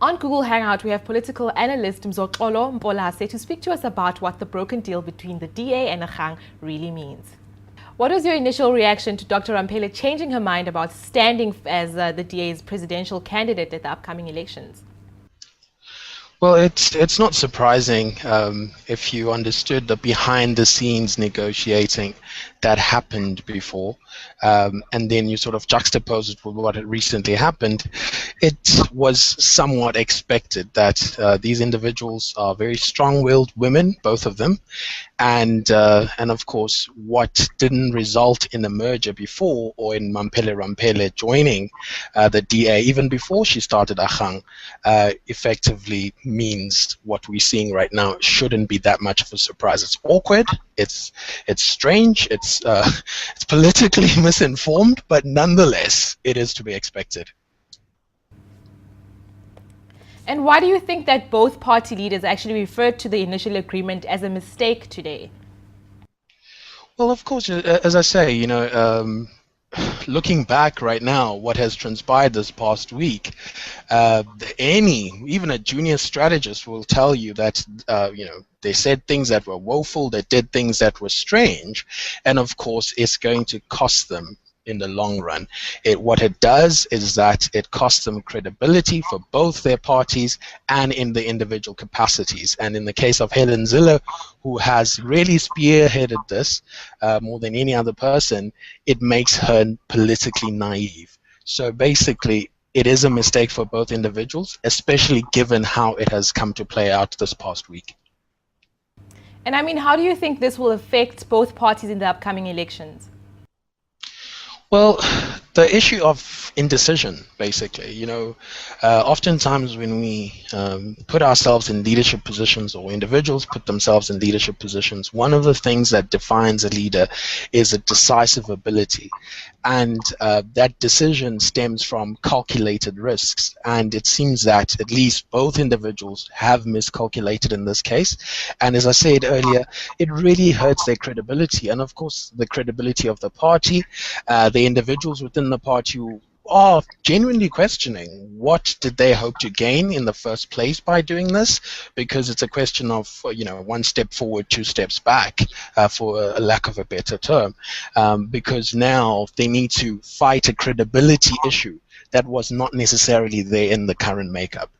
On Google Hangout, we have political analyst Mzoxolo Mpolase to speak to us about what the broken deal between the DA and Agang really means. What was your initial reaction to Dr. Rampele changing her mind about standing as the DA's presidential candidate at the upcoming elections? Well, it's not surprising if you understood the behind-the-scenes negotiating that happened before, and then you sort of juxtapose it with what had recently happened. It was somewhat expected that these individuals are very strong-willed women, both of them, and of course, what didn't result in a merger before, or in Rampele joining the DA even before she started Agang, effectively means what we're seeing right now shouldn't be that much of a surprise. It's awkward, it's strange, it's politically misinformed, but nonetheless, it is to be expected. And why do you think that both party leaders actually referred to the initial agreement as a mistake today? Well, of course, as I say, looking back right now, what has transpired this past week, even a junior strategist will tell you that, they said things that were woeful, they did things that were strange, and of course, it's going to cost them in the long run. What it does is that it costs them credibility for both their parties and in the individual capacities. And in the case of Helen Zille, who has really spearheaded this more than any other person, it makes her politically naive. So basically, it is a mistake for both individuals, especially given how it has come to play out this past week. And I mean, how do you think this will affect both parties in the upcoming elections? Well, the issue of indecision, basically, oftentimes when we put ourselves in leadership positions, or individuals put themselves in leadership positions, one of the things that defines a leader is a decisive ability. And that decision stems from calculated risks. And it seems that at least both individuals have miscalculated in this case. And as I said earlier, it really hurts their credibility. And of course, the credibility of the party, the individuals within the party who are genuinely questioning what did they hope to gain in the first place by doing this, because it's a question of one step forward, two steps back, for a lack of a better term, because now they need to fight a credibility issue that was not necessarily there in the current makeup.